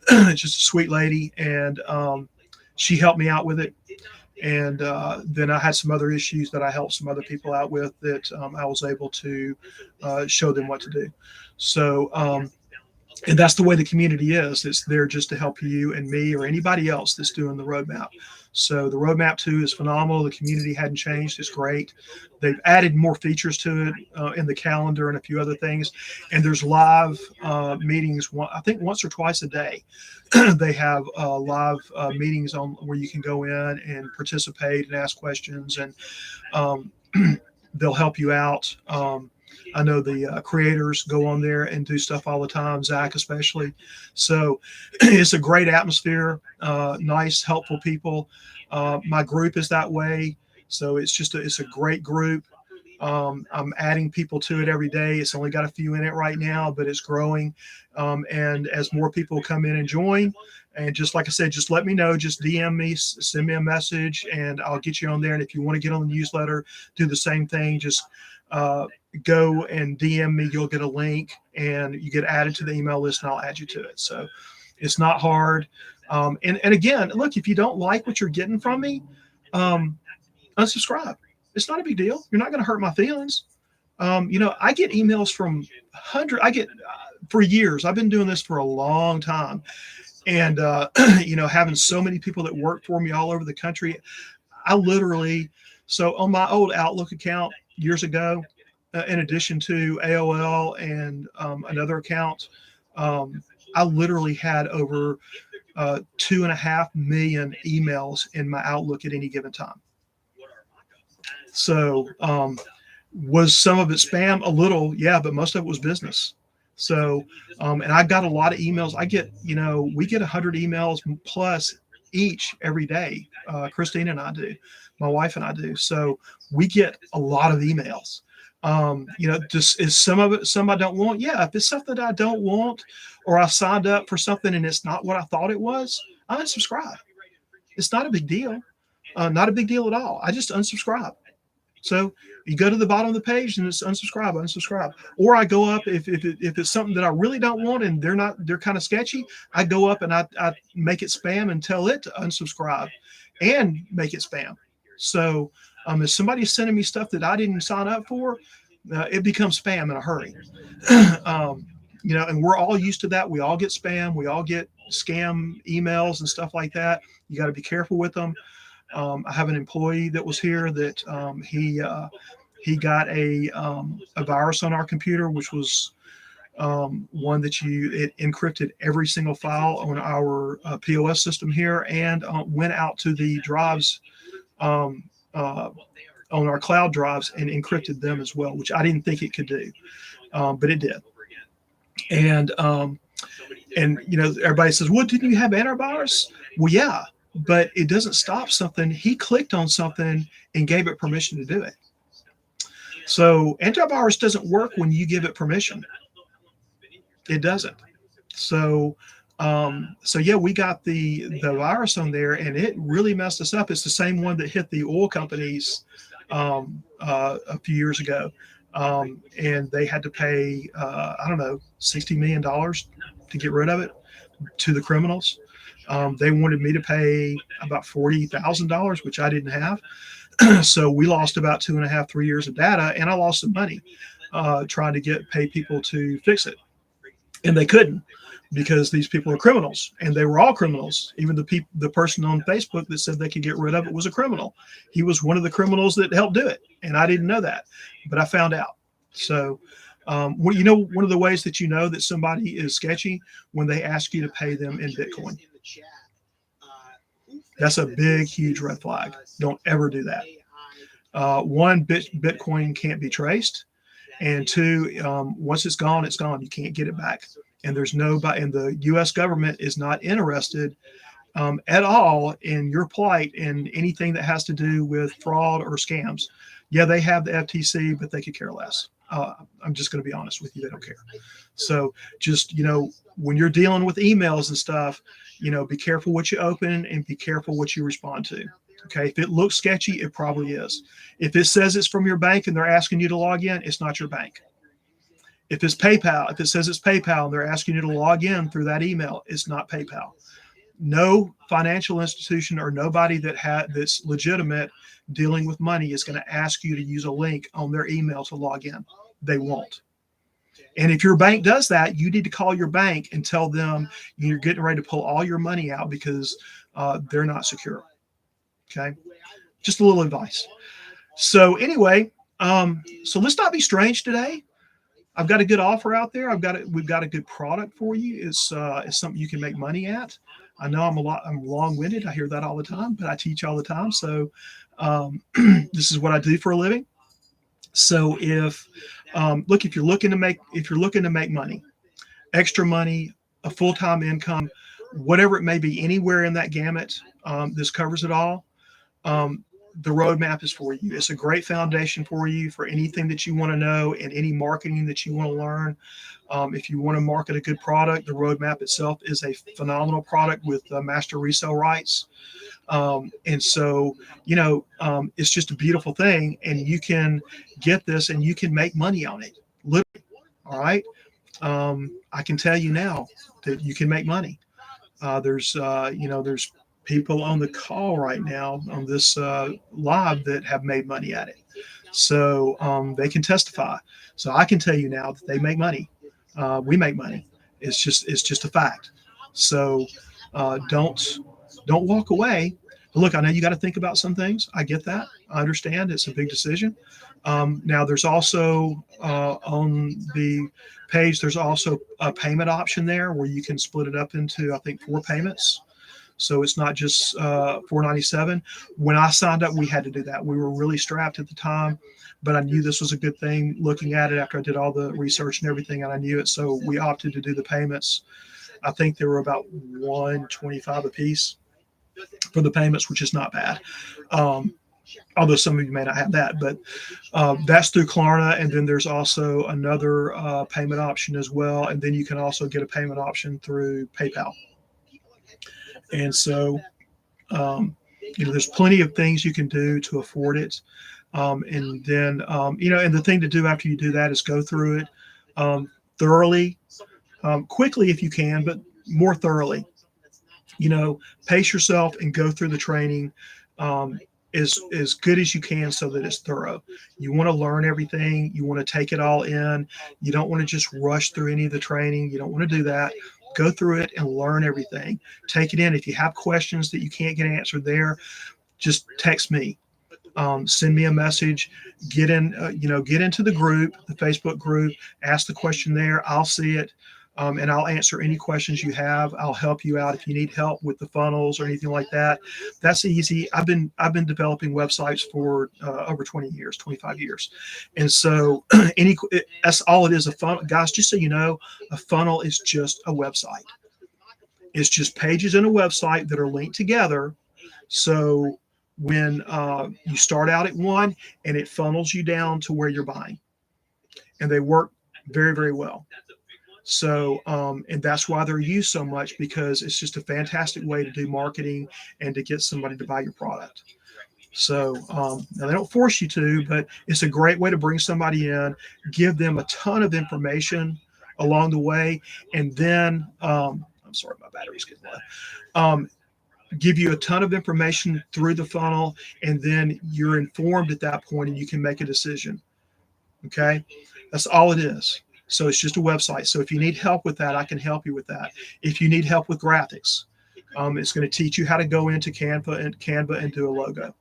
Just a sweet lady, and she helped me out with it. And then I had some other issues that I helped some other people out with that I was able to show them what to do. So, and that's the way the community is. It's there just to help you and me or anybody else that's doing the roadmap. So the roadmap 2 is phenomenal. The community hadn't changed. It's great. They've added more features to it in the calendar and a few other things. And there's live meetings, I think once or twice a day. They have live meetings on where you can go in and participate and ask questions, and they'll help you out. I know the creators go on there and do stuff all the time, Zach especially. So it's a great atmosphere, nice, helpful people. My group is that way. So it's a great group. I'm adding people to it every day. It's only got a few in it right now, but it's growing. And as more people come in and join, and just like I said, just let me know, just DM me, send me a message, and I'll get you on there. And if you want to get on the newsletter, do the same thing. Just go and DM me. You'll get a link, and you get added to the email list, and I'll add you to it. So it's not hard. And again, look, if you don't like what you're getting from me, unsubscribe. It's not a big deal. You're not going to hurt my feelings. I get emails from for years. I've been doing this for a long time. And, having so many people that work for me all over the country, I literally, so on my old Outlook account years ago, in addition to AOL and another account, I literally had over 2.5 million emails in my Outlook at any given time. So, was some of it spam? A little, yeah, but most of it was business. So, and I got a lot of emails. I get, we get 100 emails plus each every day. Christine and I do, my wife and I do. So we get a lot of emails. Just is some of it, some I don't want. Yeah. If it's something that I don't want, or I signed up for something and it's not what I thought it was, I unsubscribe. It's not a big deal. Not a big deal at all. I just unsubscribe. So you go to the bottom of the page and it's unsubscribe. Or I go up if it's something that I really don't want and they're kind of sketchy, I go up and I make it spam and tell it to unsubscribe and make it spam. So if somebody's sending me stuff that I didn't sign up for, it becomes spam in a hurry. And we're all used to that. We all get spam. We all get scam emails and stuff like that. You got to be careful with them. I have an employee that was here that he got a virus on our computer, which was one that it encrypted every single file on our POS system here and went out to the drives on our cloud drives and encrypted them as well, which I didn't think it could do, but it did. And everybody says, well, didn't you have antivirus? Well, yeah. But it doesn't stop something. He clicked on something and gave it permission to do it. So antivirus doesn't work when you give it permission. It doesn't. So yeah, we got the virus on there and it really messed us up. It's the same one that hit the oil companies a few years ago. And they had to pay, $60 million to get rid of it to the criminals. They wanted me to pay about $40,000, which I didn't have. So we lost about 3 years of data, and I lost some money trying to pay people to fix it. And they couldn't because these people are criminals, and they were all criminals. Even the person on Facebook that said they could get rid of it was a criminal. He was one of the criminals that helped do it, and I didn't know that, but I found out. So one of the ways that you know that somebody is sketchy when they ask you to pay them in Bitcoin. That's a big, huge red flag. Don't ever do that. One, Bitcoin can't be traced. And two, once it's gone, it's gone. You can't get it back. And and the U.S. government is not interested at all in your plight and anything that has to do with fraud or scams. Yeah, they have the FTC, but they could care less. I'm just going to be honest with you. They don't care. So just, when you're dealing with emails and stuff, be careful what you open and be careful what you respond to. Okay. If it looks sketchy, it probably is. If it says it's from your bank and they're asking you to log in, it's not your bank. If it's PayPal, if it says it's PayPal and they're asking you to log in through that email, it's not PayPal. No financial institution or nobody that's legitimate dealing with money is going to ask you to use a link on their email to log in. They won't. And if your bank does that, you need to call your bank and tell them you're getting ready to pull all your money out because they're not secure. Okay. Just a little advice. So anyway, so let's not be strange today. I've got a good offer out there. We've got a good product for you. It's something you can make money at. I know I'm long-winded. I hear that all the time, but I teach all the time. So this is what I do for a living. So if you're looking to make money, extra money, a full-time income, whatever it may be, anywhere in that gamut, this covers it all. The roadmap is for you. It's a great foundation for you for anything that you want to know and any marketing that you want to learn. If you want to market a good product, the roadmap itself is a phenomenal product with master resale rights. And so, it's just a beautiful thing, and you can get this and you can make money on it. Literally. All right. I can tell you now that you can make money. There's people on the call right now on this live that have made money at it. So they can testify. So I can tell you now that they make money. We make money. It's just a fact. So don't walk away. Look, I know you got to think about some things. I get that. I understand. It's a big decision. Now, there's also on the page, there's also a payment option there where you can split it up into, I think, 4 payments. So it's not just $497. When I signed up, we had to do that. We were really strapped at the time, but I knew this was a good thing looking at it after I did all the research and everything, and I knew it. So we opted to do the payments. I think they were about $125 a piece for the payments, which is not bad. Although some of you may not have that, but that's through Klarna. And then there's also another payment option as well. And then you can also get a payment option through PayPal. And so, there's plenty of things you can do to afford it. And then, and the thing to do after you do that is go through it thoroughly, quickly if you can, but more thoroughly. Pace yourself and go through the training as good as you can so that it's thorough. You want to learn everything. You want to take it all in. You don't want to just rush through any of the training. You don't want to do that. Go through it and learn everything. Take it in. If you have questions that you can't get answered there, just text me. Send me a message. Get into the group, the Facebook group. Ask the question there. I'll see it. And I'll answer any questions you have. I'll help you out if you need help with the funnels or anything like that. That's easy. I've been developing websites for over 20 years, 25 years. And so that's all it is. A funnel, guys, just so you know, a funnel is just a website. It's just pages in a website that are linked together. So when you start out at one and it funnels you down to where you're buying, and they work very, very well. So, and that's why they're used so much, because it's just a fantastic way to do marketing and to get somebody to buy your product. So, now they don't force you to, but it's a great way to bring somebody in, give them a ton of information along the way. And then, I'm sorry, my battery's getting low. Give you a ton of information through the funnel, and then you're informed at that point and you can make a decision. Okay. That's all it is. So it's just a website. So if you need help with that, I can help you with that. If you need help with graphics, it's going to teach you how to go into Canva and do a logo.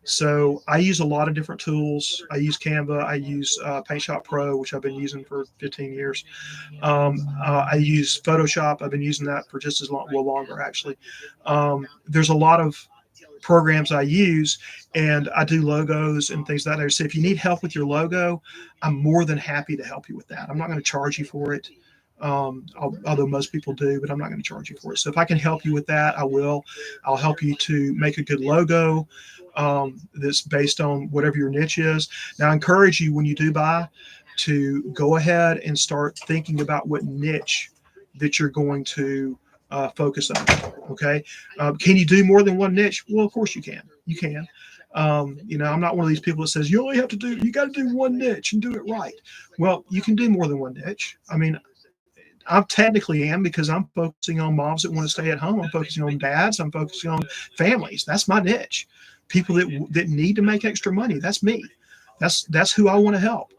So I use a lot of different tools. I use Canva. I use PaintShop Pro, which I've been using for 15 years. I use Photoshop. I've been using that for just as long, well, longer actually. There's a lot of programs I use, and I do logos and things like that. So if you need help with your logo, I'm more than happy to help you with that. I'm not going to charge you for it, although most people do, but I'm not going to charge you for it. So if I can help you with that, I will. I'll help you to make a good logo that's based on whatever your niche is. Now, I encourage you, when you do buy, to go ahead and start thinking about what niche that you're going to focus on. Okay. Can you do more than one niche? Well, of course you can. You can. I'm not one of these people that says you got to do one niche and do it right. Well, you can do more than one niche. I mean, I technically am, because I'm focusing on moms that want to stay at home. I'm focusing on dads. I'm focusing on families. That's my niche. People that need to make extra money. That's me. That's who I want to help.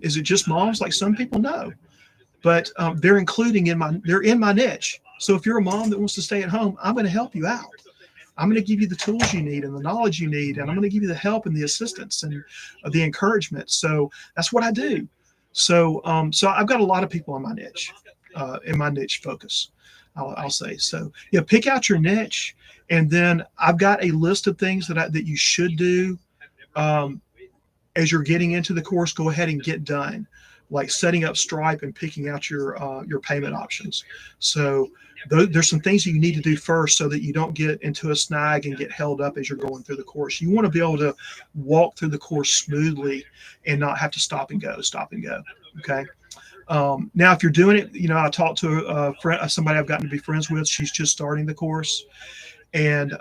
Is it just moms like some people? No, but they're in my niche. So if you're a mom that wants to stay at home, I'm going to help you out. I'm going to give you the tools you need and the knowledge you need, and I'm going to give you the help and the assistance and the encouragement. So that's what I do. So I've got a lot of people in my niche focus, I'll say. So yeah, pick out your niche, and then I've got a list of things that you should do as you're getting into the course. Go ahead and get done, like setting up Stripe and picking out your payment options. So there's some things that you need to do first so that you don't get into a snag and get held up as you're going through the course. You want to be able to walk through the course smoothly and not have to stop and go. Okay. Now, if you're doing it, I talked to a friend, somebody I've gotten to be friends with. She's just starting the course, and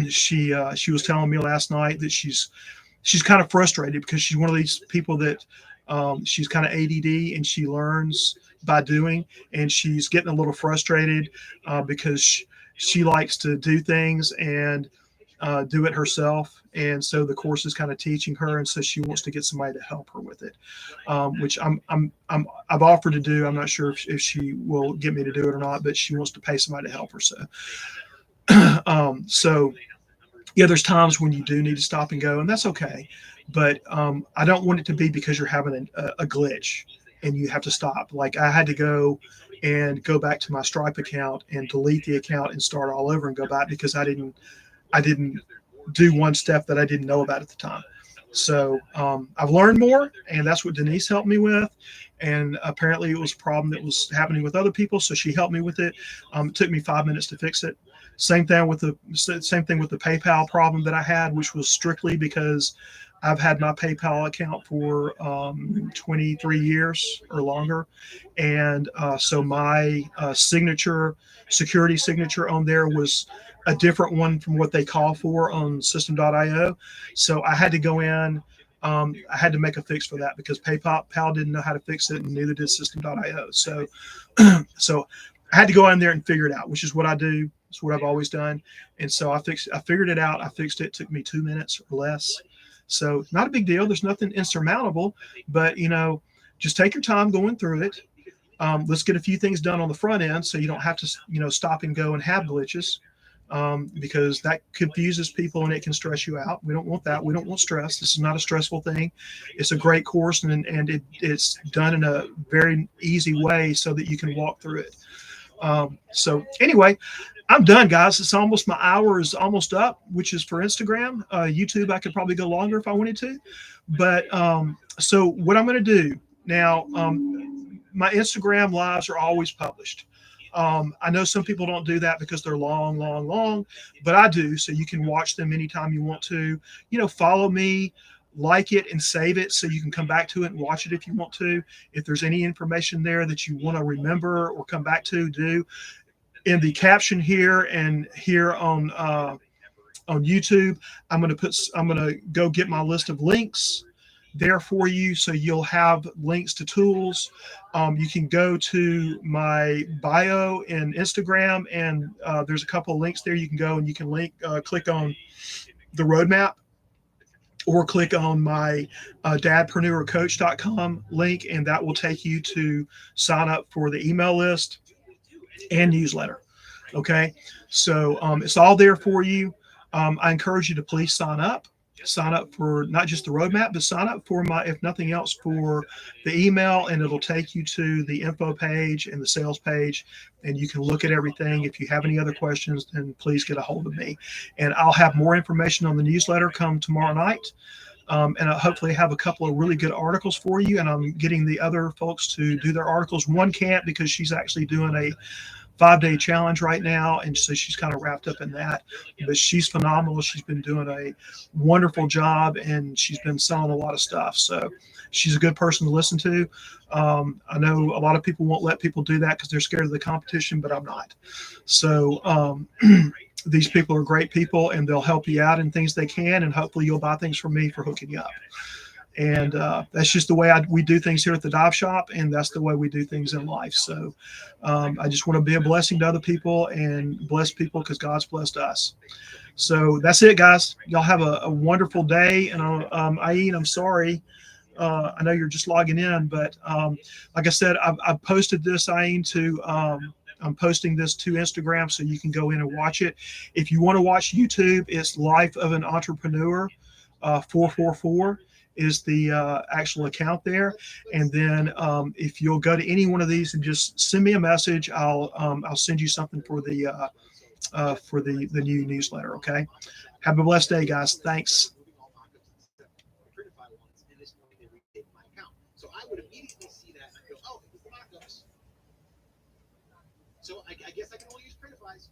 she was telling me last night that she's kind of frustrated because she's one of these people that she's kind of ADD, and she learns by doing, and she's getting a little frustrated because she likes to do things, and do it herself. And so the course is kind of teaching her. And so she wants to get somebody to help her with it, which I've offered to do. I'm not sure if she will get me to do it or not, but she wants to pay somebody to help her. So yeah, there's times when you do need to stop and go, and that's okay. But I don't want it to be because you're having a glitch and you have to stop. Like I had to go back to my Stripe account and delete the account and start all over and go back because I didn't do one step that I didn't know about at the time. So I've learned more, and that's what Denise helped me with. And apparently it was a problem that was happening with other people, so she helped me with it. It took me 5 minutes to fix it. Same thing with the PayPal problem that I had, which was strictly because I've had my PayPal account for 23 years or longer, and so my security signature on there was a different one from what they call for on System.io. So I had to go in. I had to make a fix for that because PayPal didn't know how to fix it, and neither did System.io. So, so I had to go in there and figure it out, which is what I do. It's what I've always done. And so I figured it out. I fixed it. It took me 2 minutes or less. So not a big deal. There's nothing insurmountable, but just take your time going through it. Let's get a few things done on the front end so you don't have to, stop and go and have glitches. Because that confuses people and it can stress you out. We don't want that. We don't want stress. This is not a stressful thing. It's a great course, and it's done in a very easy way so that you can walk through it. So anyway, I'm done, guys. It's almost, my hour is almost up, which is for Instagram. YouTube, I could probably go longer if I wanted to. But so what I'm going to do now, my Instagram lives are always published. I know some people don't do that because they're long, but I do. So you can watch them anytime you want to. Follow me, like it, and save it so you can come back to it and watch it if you want to. If there's any information there that you want to remember or come back to, do. In the caption here and here on YouTube, I'm going to go get my list of links there for you, so you'll have links to tools. You can go to my bio in Instagram, and there's a couple of links there. You can go and you can click on the roadmap, or click on my dadpreneurcoach.com link, and that will take you to sign up for the email list and newsletter. Okay, so it's all there for you. I encourage you to please sign up for not just the roadmap, but sign up for if nothing else, for the email, and it'll take you to the info page and the sales page, and you can look at everything. If you have any other questions, then please get a hold of me, and I'll have more information on the newsletter come tomorrow night. And I'll hopefully have a couple of really good articles for you, and I'm getting the other folks to do their articles. One can't because she's actually doing a 5-day challenge right now, and so she's kind of wrapped up in that, but she's phenomenal. She's been doing a wonderful job, and she's been selling a lot of stuff, so she's a good person to listen to. I know a lot of people won't let people do that because they're scared of the competition, but I'm not. So these people are great people, and they'll help you out in things they can, and hopefully you'll buy things from me for hooking you up. And that's just the way we do things here at the Dive Shop, and that's the way we do things in life. So I just want to be a blessing to other people and bless people because God's blessed us. So that's it, guys. Y'all have a wonderful day. And Ayin, I'm sorry. I know you're just logging in, but like I said, I've posted this, Ayin, to I'm posting this to Instagram so you can go in and watch it. If you want to watch YouTube, it's Life of an Entrepreneur 444. Is the actual account there. And then if you'll go to any one of these and just send me a message, I'll send you something for the new newsletter. Okay. Have a blessed day, guys. Thanks. So I would immediately see that and go, oh, it's the mock-ups. So I guess I can only use Printify's.